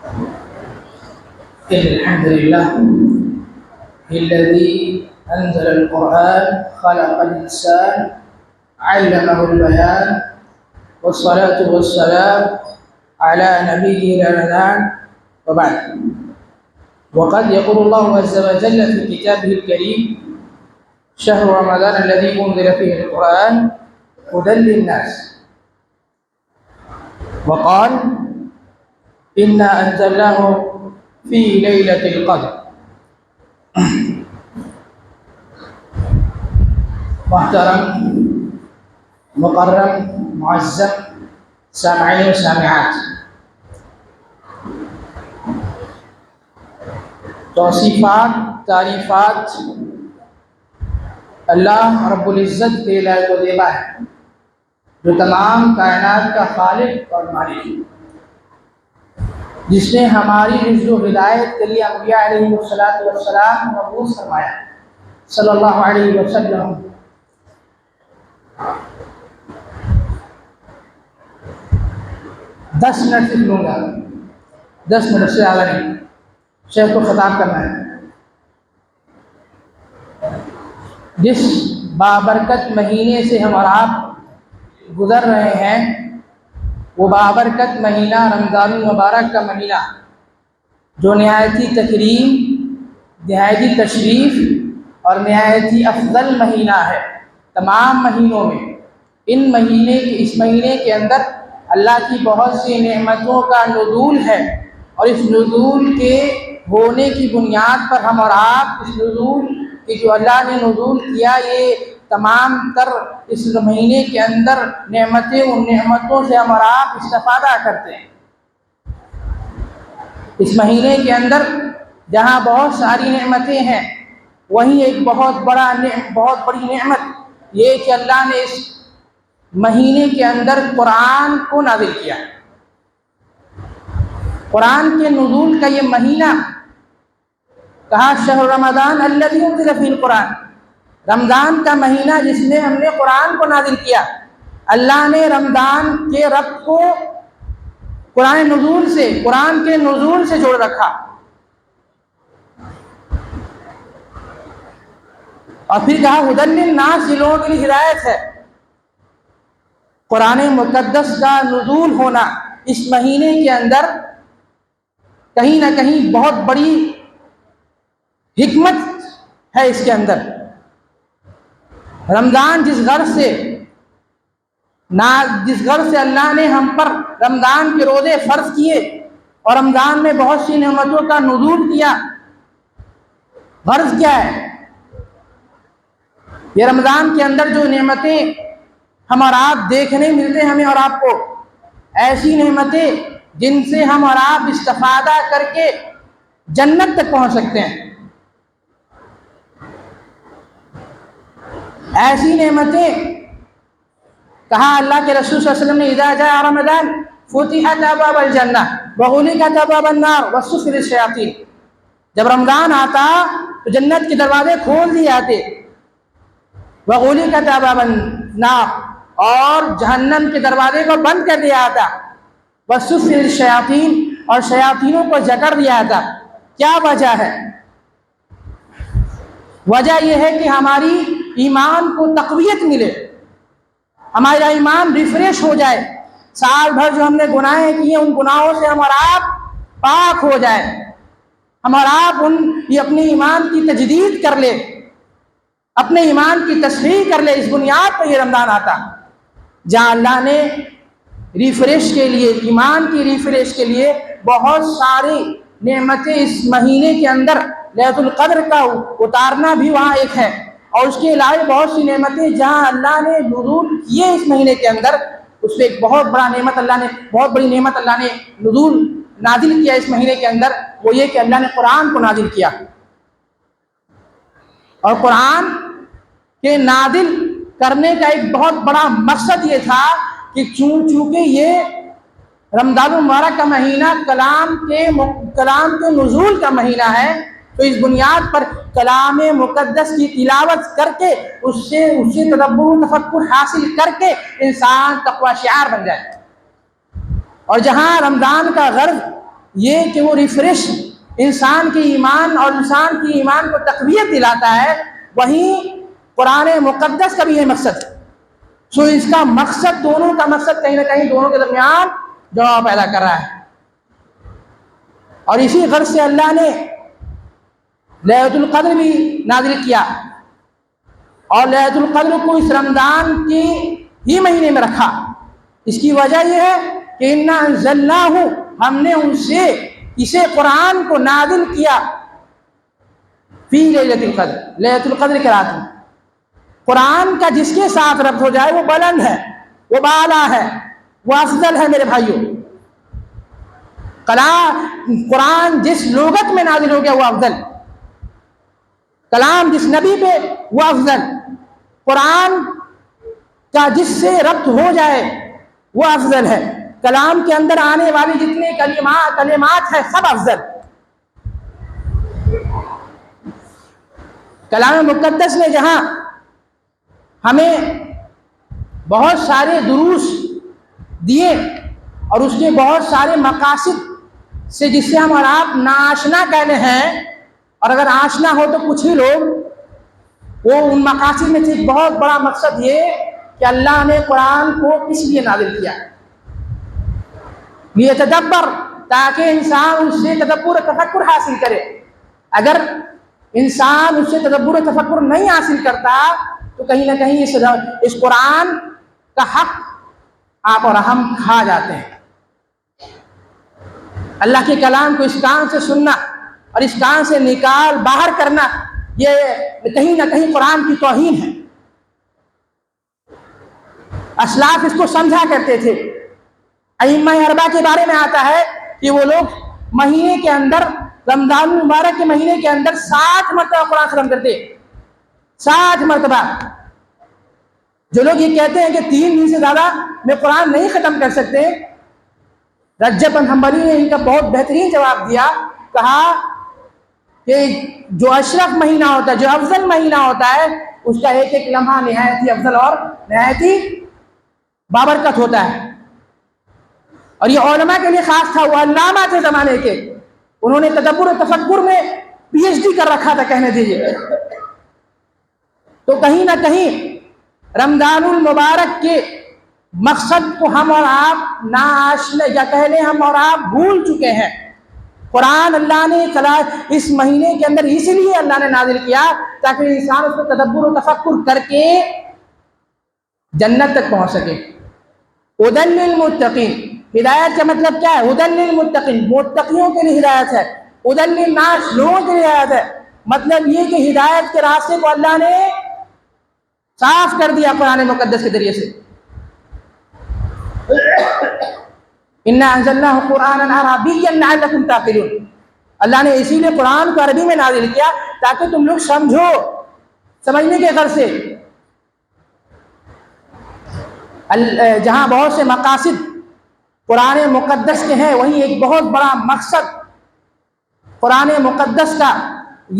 إن الحمد لله الذي أنزل القرآن خلق الإنسان علمه البيان والصلاة والسلام على نبينا الأنام وبعد. وقد يقول الله عز وجل في كتابه الكريم: شهر رمضان الذي أنزل فيه القرآن هدى للناس. وقال: إنا أنزلناه في ليلة القدر. محترم مکرم معزز سامعین و سامعات، توصیفات تعریفات اللہ رب العزت کے لائق و دیبا ہے، جو تمام کائنات کا خالق اور مالک ہے، جس نے ہماری رشد و ہدایت کے لیے انبیاء علیہ السلام مبعوث فرمایا صلی اللہ علیہ وسلم۔ 10 منٹ لکھ لوں گا، 10 منٹ سے زیادہ نہیں، شیخ کو خطاب کرنا ہے۔ جس بابرکت مہینے سے ہم اور آپ گزر رہے ہیں، وہ بابرکت مہینہ رمضان المبارک کا مہینہ، جو نہایتی تکریم، نہایتی تشریف اور نہایتی افضل مہینہ ہے تمام مہینوں میں۔ اس مہینے کے اندر اللہ کی بہت سی نعمتوں کا نزول ہے، اور اس نزول کے ہونے کی بنیاد پر ہم اور آپ اس نزول کہ جو اللہ نے نزول کیا، یہ تمام تر اس مہینے کے اندر نعمتیں، ان نعمتوں سے ہم اور آپ استفادہ کرتے ہیں۔ اس مہینے کے اندر جہاں بہت ساری نعمتیں ہیں، وہیں ایک بہت بڑی نعمت یہ کہ اللہ نے اس مہینے کے اندر قرآن کو نازل کیا۔ قرآن کے نزول کا یہ مہینہ کہا شہر رمضان الذی انزل فیہ القرآن، رمضان کا مہینہ جس میں ہم نے قرآن کو نازل کیا۔ اللہ نے رمضان کے ربط کو قرآن کے نزول سے جوڑ رکھا، اور پھر کہا ھدی للناس، یہ لوگوں کے لیے ہدایت ہے۔ قرآن مقدس کا نزول ہونا اس مہینے کے اندر کہیں نہ کہیں بہت بڑی حکمت ہے اس کے اندر۔ رمضان جس غرض سے اللہ نے ہم پر رمضان کے روزے فرض کیے اور رمضان میں بہت سی نعمتوں کا نزول کیا، غرض کیا ہے؟ یہ رمضان کے اندر جو نعمتیں ہم اور آپ دیکھنے ملتے ہیں، ہمیں اور آپ کو، ایسی نعمتیں جن سے ہم اور آپ استفادہ کر کے جنت تک پہنچ سکتے ہیں، ایسی نعمتیں کہا اللہ کے رسول صلی اللہ علیہ وسلم نے اذا جاء رمضان فتحت ابواب الجنہ وغلقت ابواب النار وسفلت الشیاطین، جب رمضان آتا تو جنت کے دروازے کھول دیے جاتے، وغلقت ابواب النار، اور جہنم کے دروازے کو بند کر دیا جاتا، وسفلت الشیاطین، اور شیاطینوں کو جکڑ دیا جاتا۔ کیا وجہ ہے؟ وجہ یہ ہے کہ ہماری ایمان کو تقویت ملے، ہمارا ایمان ریفریش ہو جائے، سال بھر جو ہم نے گناہیں کیے ان گناہوں سے ہم اور آپ پاک ہو جائے، ہم اور آپ یہ اپنے ایمان کی تجدید کر لے، اپنے ایمان کی تصحیح کر لے۔ اس بنیاد پر یہ رمضان آتا جہاں اللہ نے ریفریش کے لیے، ایمان کی ریفریش کے لیے بہت ساری نعمتیں اس مہینے کے اندر، لیلۃ القدر کا اتارنا بھی وہاں ایک ہے، اور اس کے علاوہ بہت سی نعمتیں جہاں اللہ نے نزول کیے اس مہینے کے اندر، اس پہ ایک بہت بڑی نعمت اللہ نے نازل کیا اس مہینے کے اندر، وہ یہ کہ اللہ نے قرآن کو نازل کیا۔ اور قرآن کے نازل کرنے کا ایک بہت بڑا مقصد یہ تھا کہ چونکہ یہ رمضان المبارک کا مہینہ کلام کے نزول کا مہینہ ہے، تو اس بنیاد پر کلام مقدس کی تلاوت کر کے اس سے تدبر و تفکر حاصل کر کے انسان تقوی شعار بن جائے۔ اور جہاں رمضان کا غرض یہ کہ وہ ریفریش انسان کے ایمان اور انسان کی ایمان کو تقویت دلاتا ہے، وہیں قرآن مقدس کا بھی یہ مقصد ہے۔ سو اس کا مقصد، دونوں کا مقصد کہیں نہ کہیں دونوں کے درمیان جواب پیدا کر رہا ہے۔ اور اسی غرض سے اللہ نے لیلۃ القدر بھی نازل کیا، اور لیلۃ القدر کو اس رمضان کے ہی مہینے میں رکھا۔ اس کی وجہ یہ ہے کہ انا انزلناہ، ہم نے اسے قرآن کو نازل کیا فی لیلۃ القدر، لیلۃ القدر کے رات میں۔ قرآن کا جس کے ساتھ ربط ہو جائے وہ بلند ہے، وہ بالا ہے، وہ افضل ہے میرے بھائیوں۔ قرآن جس لغت میں نازل ہو گیا وہ افضل، کلام جس نبی پہ وہ افضل، قرآن کا جس سے ربط ہو جائے وہ افضل ہے، کلام کے اندر آنے والی جتنے کلمات ہیں سب افضل۔ کلام مقدس نے جہاں ہمیں بہت سارے دروس دیے اور اس کے بہت سارے مقاصد سے جس سے ہم اور آپ ناآشنا کہنے ہیں، اور اگر آشنا ہو تو کچھ ہی لوگ، وہ ان مقاصد میں سے ایک بہت بڑا مقصد یہ کہ اللہ نے قرآن کو کس لیے نازل کیا، یہ تدبر، تاکہ انسان اس سے تدبر و تفکر حاصل کرے۔ اگر انسان اس سے تدبر و تفکر نہیں حاصل کرتا تو کہیں نہ کہیں اس قرآن کا حق آپ اور ہم کھا جاتے ہیں۔ اللہ کے کلام کو اس کان سے سننا اور اس کان سے نکال باہر کرنا، یہ کہیں نہ کہیں قرآن کی توہین ہے۔ اسلاف اس کو سمجھا کرتے تھے۔ ائمہ اربعہ کے بارے میں آتا ہے کہ وہ لوگ مہینے کے اندر، رمضان المبارک کے مہینے کے اندر 60 مرتبہ قرآن ختم کرتے، 60 مرتبہ۔ جو لوگ یہ کہتے ہیں کہ 3 دن سے زیادہ میں قرآن نہیں ختم کر سکتے، رجب بن حنبلی نے ان کا بہت بہترین جواب دیا، کہا کہ جو اشرف مہینہ ہوتا ہے، جو افضل مہینہ ہوتا ہے، اس کا ایک ایک لمحہ نہایت ہی افضل اور نہایت ہی بابرکت ہوتا ہے۔ اور یہ علماء کے لیے خاص تھا، وہ علامہ تھے زمانے کے، انہوں نے تدبر و تفکر میں پی ایچ ڈی کر رکھا تھا کہنے دیجیے۔ تو کہیں نہ کہیں رمضان المبارک کے مقصد کو ہم اور آپ ناآشنا، یا کہہ لیں ہم اور آپ بھول چکے ہیں۔ قرآن اللہ نے اس مہینے کے اندر اس لیے اللہ نے نازل کیا تاکہ انسان اس کو تدبر و تفکر کر کے جنت تک پہنچ سکے۔ ہدی للمتقین، ہدایت کا مطلب کیا ہے؟ ہدی للمتقین، متقیوں کے لیے ہدایت ہے۔ ہدی للناس، لوگوں کے لیے ہدایت ہے۔ مطلب یہ کہ ہدایت کے راستے کو اللہ نے صاف کر دیا قرآن مقدس کے ذریعے سے۔ انا انزلناہ قرآنا عربیا لعلکم تعقلون، اللہ نے اسی لیے قرآن کو عربی میں نازل کیا تاکہ تم لوگ سمجھو، سمجھنے کے غرض سے۔ جہاں بہت سے مقاصد قرآن مقدس کے ہیں، وہیں ایک بہت بڑا مقصد قرآن مقدس کا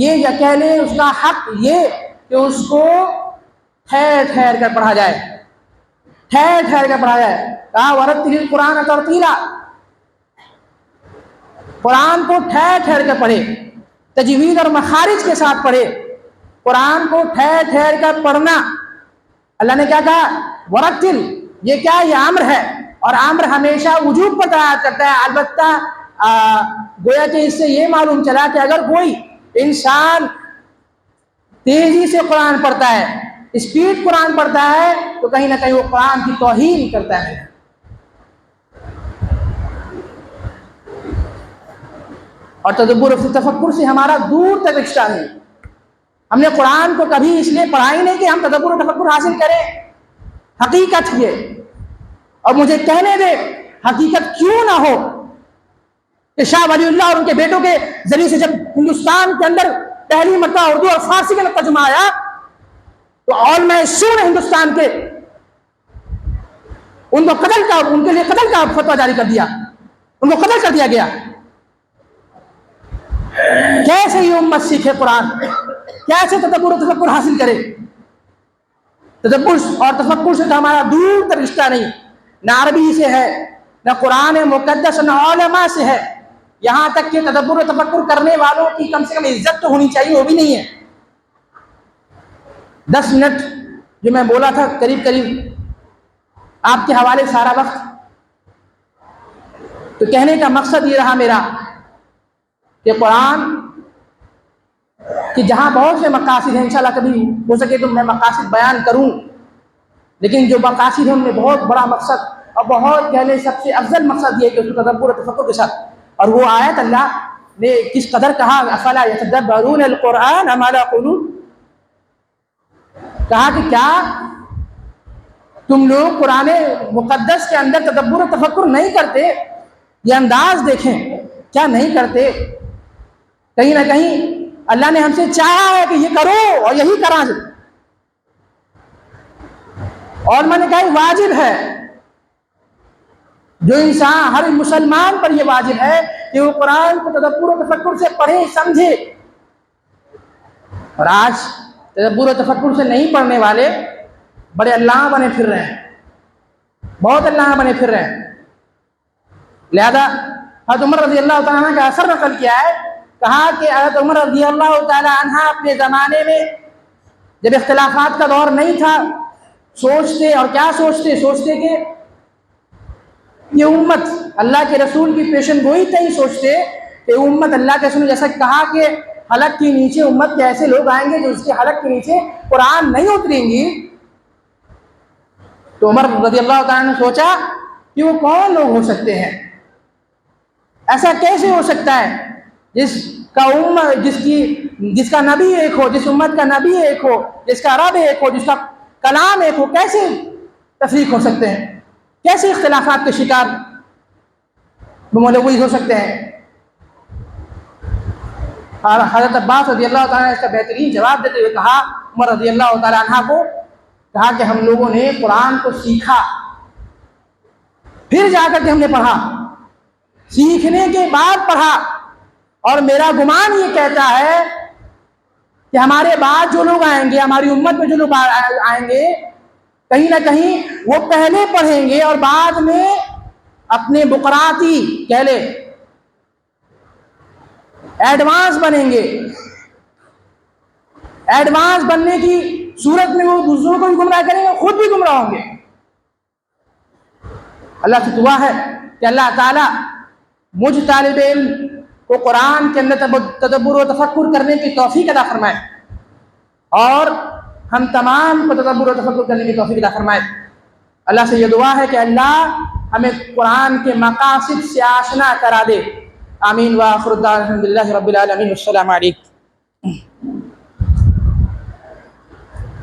یہ، یا کہہ لیں اس کا حق یہ کہ اس کو ٹھہر ٹھہر کر پڑھا جائے، ٹھہر ٹھہر کر پڑھا جائے۔ کہا ورتل القرآن ترتیلا، قرآن کو ٹھہر ٹھہر کر پڑھے، تجوید اور مخارج کے ساتھ پڑھے۔ قرآن کو ٹھہر ٹھہر کر پڑھنا، اللہ نے کیا کہا؟ ورتل، یہ کیا؟ یہ امر ہے، اور امر ہمیشہ وجوب پر دلالت کرتا ہے۔ البتہ گویا کہ اس سے یہ معلوم چلا کہ اگر کوئی انسان تیزی سے قرآن پڑھتا ہے، اسپیڈ قرآن پڑھتا ہے، تو کہیں نہ کہیں وہ قرآن کی توہین کرتا ہے۔ اور تدبر و تفکر سے ہمارا دور تک رشتہ ہے۔ ہم نے قرآن کو کبھی اس لیے پڑھا ہی نہیں کہ ہم تدبر و تفکر حاصل کریں، حقیقت یہ۔ اور مجھے کہنے دے حقیقت کیوں نہ ہو کہ شاہ ولی اللہ اور ان کے بیٹوں کے ذریعے سے جب ہندوستان کے اندر پہلی مرتبہ اردو اور فارسی کا ترجمہ آیا تو علماء سو نے ہندوستان کے ان کو قتل کا، ان کے لیے قتل کا فتویٰ جاری کر دیا، ان کو قتل کر دیا گیا۔ کیسے یہ امت سیکھے قرآن؟ کیسے تدبر و تفکر حاصل کرے؟ تدبر اور تفکر سے تو ہمارا دور تک رشتہ نہیں، نہ عربی سے ہے، نہ قرآن مقدس، نہ علماء سے ہے۔ یہاں تک کہ تدبر و تفکر کرنے والوں کی کم سے کم عزت تو ہونی چاہیے، وہ بھی نہیں ہے۔ 10 منٹ جو میں بولا تھا قریب آپ کے حوالے سارا وقت، تو کہنے کا مقصد یہ رہا میرا کہ قرآن کہ جہاں بہت سے مقاصد ہیں، انشاءاللہ کبھی ہو سکے تو میں مقاصد بیان کروں، لیکن جو مقاصد ہیں ان میں بہت بڑا مقصد اور بہت کہنے سب سے افضل مقصد یہ ہے کہ اس کو تدبر و تفکر کے ساتھ، اور وہ آیت اللہ نے کس قدر کہا افلا یتدبرون القرآن ام علی قلوب، کہا کہ کیا تم لوگ قرآن مقدس کے اندر تدبر و تفکر نہیں کرتے؟ یہ انداز دیکھیں، کیا نہیں کرتے؟ کہیں نہ کہیں اللہ نے ہم سے چاہا ہے کہ یہ کرو اور یہی کرا جائے، اور میں نے کہا یہ واجب ہے، جو انسان ہر مسلمان پر یہ واجب ہے کہ وہ قرآن کو تدبر و تفکر سے پڑھے سمجھے، اور آج تدبر و تفکر سے نہیں پڑھنے والے بڑے اللہ بنے پھر رہے ہیں، بہت اللہ بنے پھر رہے ہیں۔ لہذا حضرت عمر رضی اللہ تعالیٰ عنہ کا اثر نقل کیا ہے، کہا کہ حضرت عمر رضی اللہ تعالیٰ عنہ اپنے زمانے میں جب اختلافات کا دور نہیں تھا، سوچتے، اور کیا سوچتے کہ یہ امت اللہ کے رسول کی پیشن گوئی تھی، سوچتے کہ امت اللہ کے رسول جیسا کہا کہ حلق کے نیچے امت کے ایسے لوگ آئیں گے جو اس کے حلق کے نیچے قرآن نہیں اتریں گی، تو عمر رضی اللہ تعالیٰ نے سوچا کہ وہ کون لوگ ہو سکتے ہیں، ایسا کیسے ہو سکتا ہے جس کا نبی ایک ہو، جس امت کا نبی ایک ہو، جس کا رب ایک ہو، جس کا کلام ایک ہو، کیسے تفریق ہو سکتے ہیں، کیسے اختلافات کے شکار مولوی ہو سکتے ہیں؟ اور حضرت عباس رضی اللہ تعالیٰ نے اس کا بہترین جواب دیتے ہوئے کہا عمر رضی اللہ تعالیٰ عنہ کو، کہا کہ ہم لوگوں نے قرآن کو سیکھا، پھر جا کر کے ہم نے پڑھا، سیکھنے کے بعد پڑھا، اور میرا گمان یہ کہتا ہے کہ ہمارے بعد جو لوگ آئیں گے، ہماری امت میں جو لوگ آئیں گے، کہیں نہ کہیں وہ پہلے پڑھیں گے اور بعد میں اپنے بقراتی کہہ لے ایڈوانس بنیں گے، ایڈوانس بننے کی صورت میں وہ دوسروں کو بھی گمراہ کریں گے، خود بھی گمراہ ہوں گے۔ اللہ سے دعا ہے کہ اللہ تعالیٰ مجھ طالب علم کو قرآن کے اندر تدبر و تفکر کرنے کی توفیق عطا فرمائے، اور ہم تمام کو تدبر و تفکر کرنے کی توفیق عطا فرمائے۔ اللہ سے یہ دعا ہے کہ اللہ ہمیں قرآن کے مقاصد سے آشنا کرا دے۔ آمین وآخر دعوانا الحمدللہ رب العالمین، والسلام علیکم۔